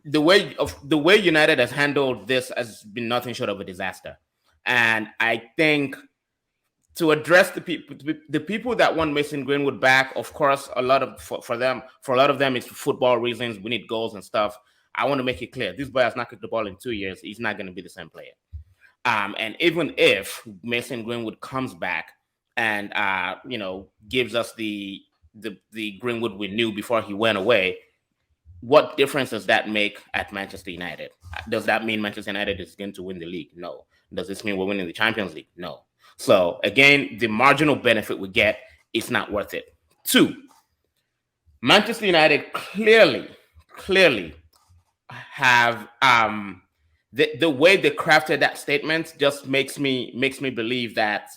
the way United has handled this has been nothing short of a disaster. And I think to address the people that want Mason Greenwood back, of course, a lot of for a lot of them it's football reasons. We need goals and stuff. I want to make it clear: this boy has not kicked the ball in 2 years. He's not going to be the same player. And even if Mason Greenwood comes back and gives us the Greenwood we knew before he went away, what difference does that make at Manchester United? Does that mean Manchester United is going to win the league? No. Does this mean we're winning the Champions League? No. So again, the marginal benefit we get is not worth it. Two, Manchester United clearly have the way they crafted that statement just makes me believe that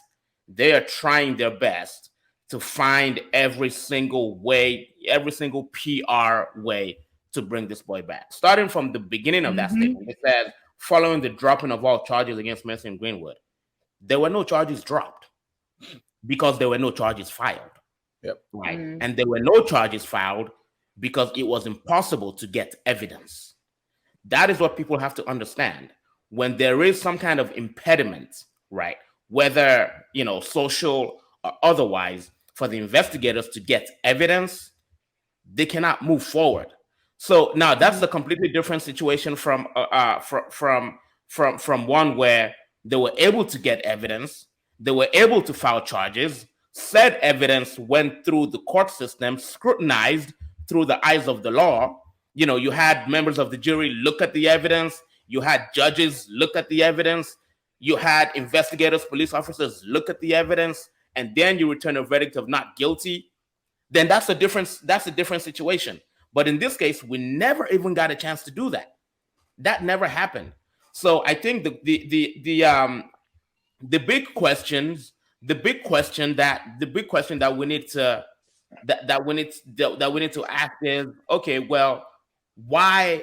they are trying their best to find every single way, every single PR way to bring this boy back. Starting from the beginning of that statement, it said, following the dropping of all charges against Mason Greenwood, there were no charges dropped because there were no charges filed. Yep. Right. And there were no charges filed because it was impossible to get evidence. That is what people have to understand. When there is some kind of impediment, right, whether, social or otherwise, for the investigators to get evidence, they cannot move forward. So now that's a completely different situation from one where they were able to get evidence, they were able to file charges, said evidence went through the court system, scrutinized through the eyes of the law. You had members of the jury look at the evidence, you had judges look at the evidence, you had investigators, police officers look at the evidence, and then you return a verdict of not guilty. Then that's a different situation. But in this case, we never even got a chance to do that. That never happened. So I think the big question that we need to ask is, okay, well, why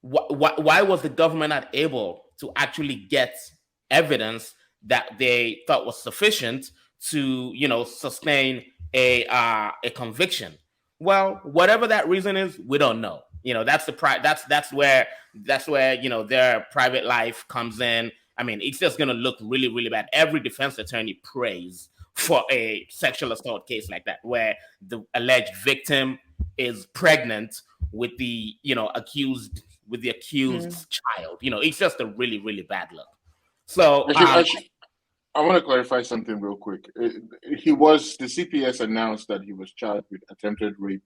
was the government not able to actually get evidence that they thought was sufficient to sustain a conviction? Well, whatever that reason is, we don't know. That's where their private life comes in. I mean, it's just going to look really, really bad. Every defense attorney prays for a sexual assault case like that, where the alleged victim is pregnant with the accused child. It's just a really, really bad look. So I want to clarify something real quick. The CPS announced that he was charged with attempted rape,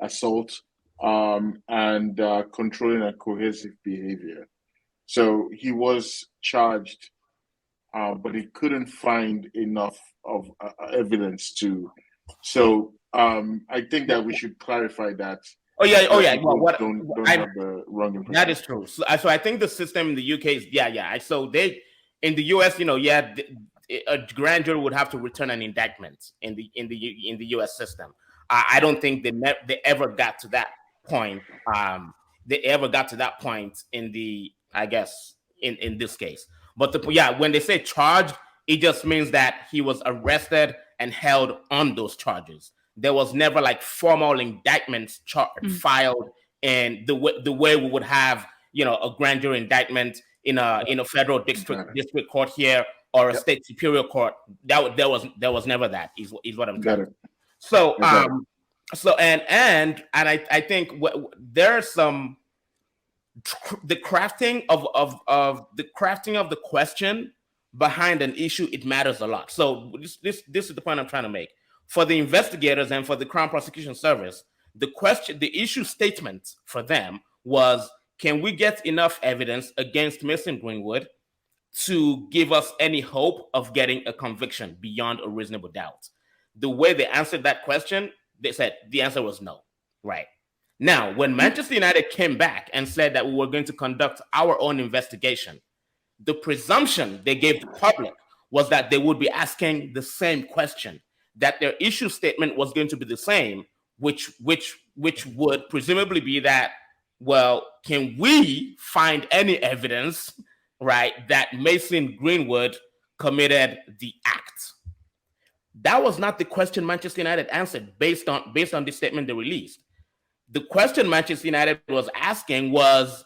assault, and controlling and coercive behavior. So he was charged, but he couldn't find enough of evidence to. So I think that we should clarify that. Oh yeah. Well, don't have the wrong impression. That is true. So I think the system in the UK is So in the US, a grand jury would have to return an indictment in the US system. I don't think they ever got to that point. They ever got to that point in in this case. But when they say charged, it just means that he was arrested and held on those charges. There was never like formal indictments filed in the way we would have a grand jury indictment in a federal district court here or a state superior court. There was never that. Is what I'm saying. So and I think there are some the crafting of the question behind an issue. It matters a lot. So this is the point I'm trying to make. For the investigators and for the Crown Prosecution Service, the issue statement for them was, can we get enough evidence against Mason Greenwood to give us any hope of getting a conviction beyond a reasonable doubt? The way they answered that question, they said the answer was no. Right. Now, when Manchester United came back and said that we were going to conduct our own investigation, the presumption they gave the public was that they would be asking the same question, that their issue statement was going to be the same, which would presumably be that, well, can we find any evidence, right, that Mason Greenwood committed the act? That was not the question Manchester United answered based on the statement they released. The question Manchester United was asking was,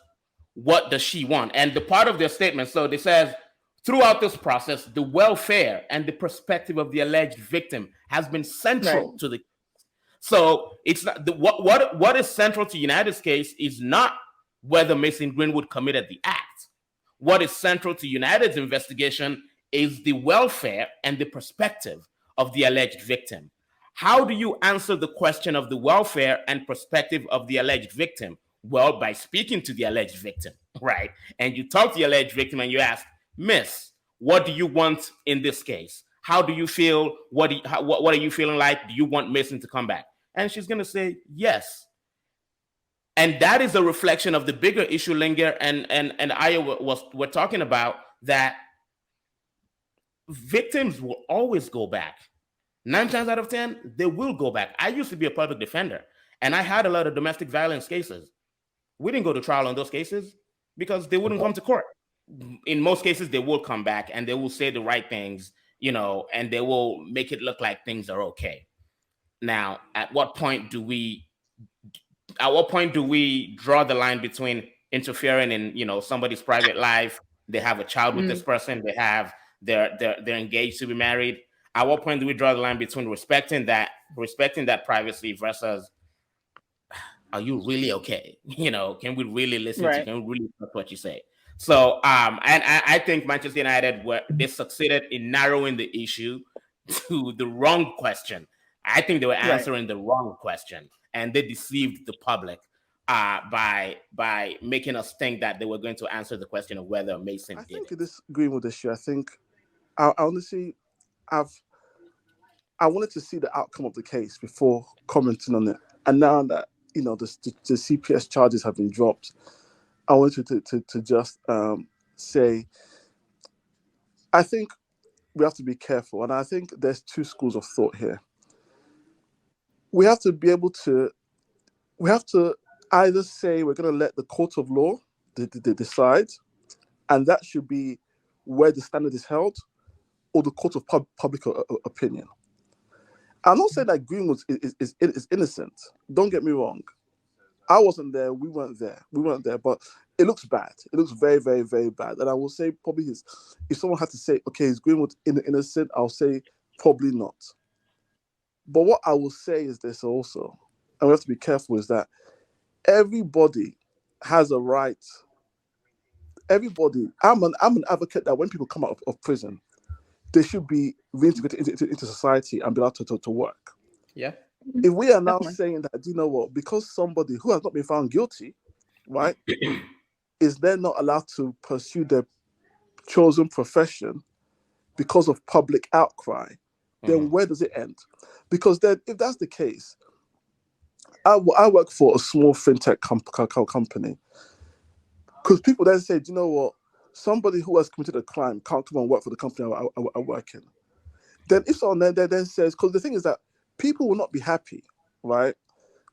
what does she want? And the part of their statement, so they says, throughout this process, the welfare and the perspective of the alleged victim has been Right. central to the. So it's not what is central to United's case is not whether Mason Greenwood committed the act. What is central to United's investigation is the welfare and the perspective of the alleged victim. How do you answer the question of the welfare and perspective of the alleged victim? Well, by speaking to the alleged victim, right? And you talk to the alleged victim and you ask, Miss, what do you want in this case? How do you feel? What are you feeling like? Do you want Mason to come back? And she's going to say, yes. And that is a reflection of the bigger issue Linger and I were talking about, that victims will always go back. 9 times out of 10, they will go back. I used to be a public defender, and I had a lot of domestic violence cases. We didn't go to trial on those cases because they wouldn't come to court. In most cases, they will come back and they will say the right things, and they will make it look like things are okay. Now, at what point do we draw the line between interfering in somebody's private life? They have a child with this person. They have they're engaged to be married. At what point do we draw the line between respecting that privacy versus, are you really okay? Can we really listen to you? Can we really trust what you say? So, and I think Manchester United they succeeded in narrowing the issue to the wrong question. I think they were answering the wrong question, and they deceived the public by making us think that they were going to answer the question of whether Mason did. I think in this Greenwood issue, I think I honestly I wanted to see the outcome of the case before commenting on it, and now that the CPS charges have been dropped, I wanted to just say, I think we have to be careful, and I think there's two schools of thought here. We have to be able to, either say we're going to let the court of law decide, and that should be where the standard is held, or the court of public opinion. I'm not saying that Greenwood is innocent. Don't get me wrong. I wasn't there. We weren't there. But it looks bad. It looks very, very, very bad. And I will say probably if someone had to say, okay, is Greenwood innocent? I'll say probably not. But what I will say is this also, and we have to be careful, is that everybody has a right. Everybody. I'm an advocate that when people come out of prison, they should be reintegrated into society and be allowed to work. Yeah. If we are now saying that, do you know what? Because somebody who has not been found guilty, right, is then not allowed to pursue their chosen profession because of public outcry, then where does it end? Because then, if that's the case, I work for a small fintech company. Because people then say, do you know what? Somebody who has committed a crime can't come and work for the company I work in. Then if someone then says, because the thing is that people will not be happy, right,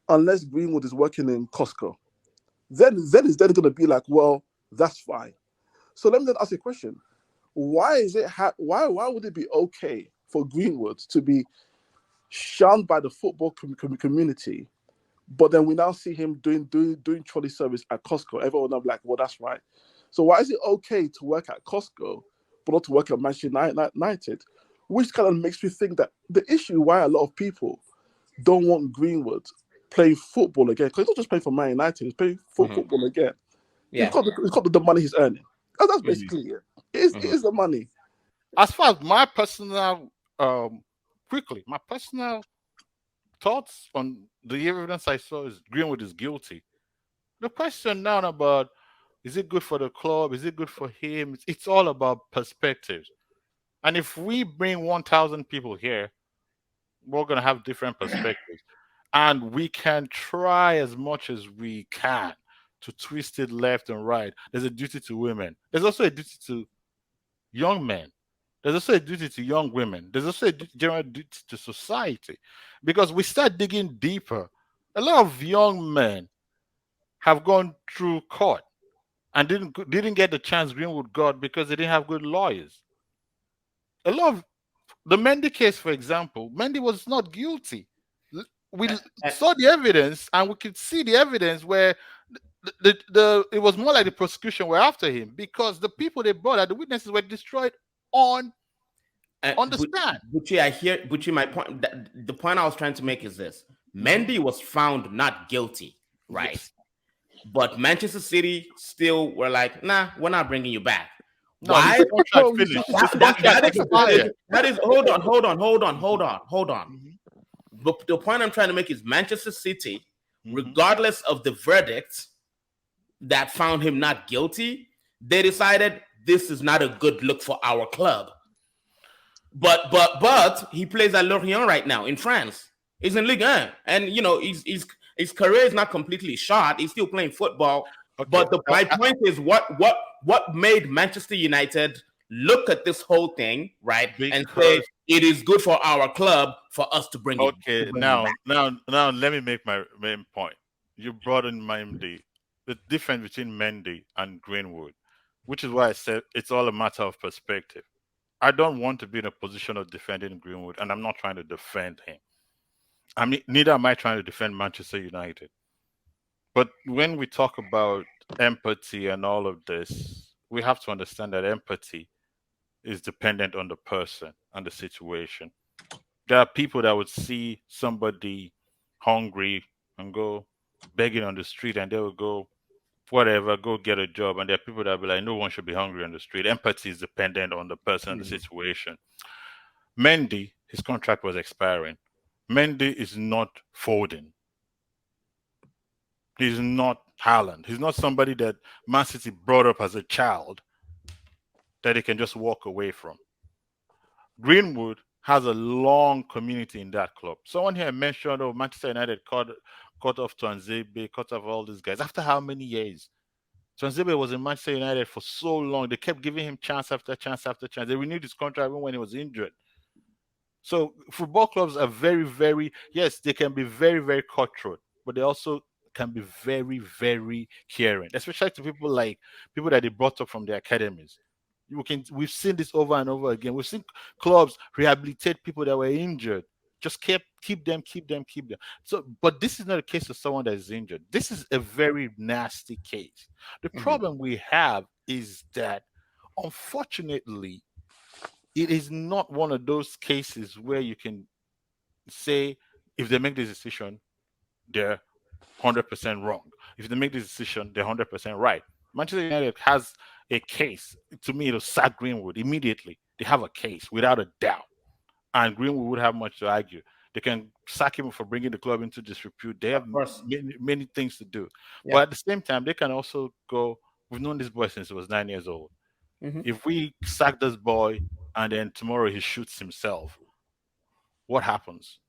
unless Greenwood is working in Costco. Then it's then going to be like, well, that's fine. So let me then ask you a question. Why is it? Why would it be okay for Greenwood to be shunned by the football community, but then we now see him doing trolley service at Costco? Everyone will be like, well, that's right. So why is it okay to work at Costco, but not to work at Manchester United? Which kind of makes me think that the issue why a lot of people don't want Greenwood playing football again, because he's not just playing for Man United, he's playing for football again. Yeah. He's got the money he's earning. That's basically it. It is the money. As far as my personal, my personal thoughts on the evidence I saw is Greenwood is guilty. The question now about, is it good for the club? Is it good for him? It's all about perspectives. And if we bring 1,000 people here, we're going to have different perspectives. And we can try as much as we can to twist it left and right. There's a duty to women. There's also a duty to young men. There's also a duty to young women. There's also a general duty to society. Because we start digging deeper. A lot of young men have gone through court and didn't get the chance Greenwood got because they didn't have good lawyers. A lot of the Mendy case, for example, Mendy was not guilty. we And saw the evidence, and we could see the evidence where the it was more like the prosecution were after him because the people they brought out, the witnesses were destroyed on the stand. Bucci, I hear Bucci. My point, the point I was trying to make is this: Mendy was found not guilty, right? Yes. But Manchester City still were like, nah, we're not bringing you back. No, his Why? contract finished. His contract expired. That is. Hold on. Mhm. But the point I'm trying to make is Manchester City, Mhm. regardless of the verdict that found him not guilty, they decided this is not a good look for our club. But he plays at Lorient right now in France. He's in Ligue 1, and his career is not completely shot. He's still playing football. Okay. But my point is, what made Manchester United look at this whole thing, right, and say Because it is good for our club for us to bring him. okay, now let me make my main point. You brought in Mendy, the difference between Mendy and Greenwood, which is why I said it's all a matter of perspective. I don't want to be in a position of defending Greenwood, and I'm not trying to defend him. I mean, neither am I trying to defend Manchester United. But when we talk about empathy and all of this, we have to understand that empathy is dependent on the person and the situation. There are people that would see somebody hungry and go begging on the street and they will go, whatever, go get a job. And there are people that will be like, no one should be hungry on the street. Empathy is dependent on the person and the situation. Mendy, his contract was expiring. Mendy is not folding. He's not Haaland. He's not somebody that Man City brought up as a child that they can just walk away from. Greenwood has a long community in that club. Someone here mentioned, oh, Manchester United cut off Tuanzebe, cut off all these guys. After how many years? Tuanzebe was in Manchester United for so long. They kept giving him chance after chance after chance. They renewed his contract even when he was injured. So football clubs are very, very, yes, they can be very, very cutthroat, but they also can be very, very caring, especially to people that they brought up from the academies. We've seen this over and over again. We've seen clubs rehabilitate people that were injured. Just keep them. So, but this is not a case of someone that is injured. This is a very nasty case. The problem we have is that, unfortunately, it is not one of those cases where you can say if they make this decision, they're 100% wrong. If they make this decision, they're 100% right. Manchester United has a case. To me, it'll sack Greenwood immediately. They have a case without a doubt. And Greenwood would have much to argue. They can sack him for bringing the club into disrepute. They have many, many things to do. Yeah. But at the same time, they can also go, we've known this boy since he was 9 years old. If we sack this boy and then tomorrow he shoots himself, what happens?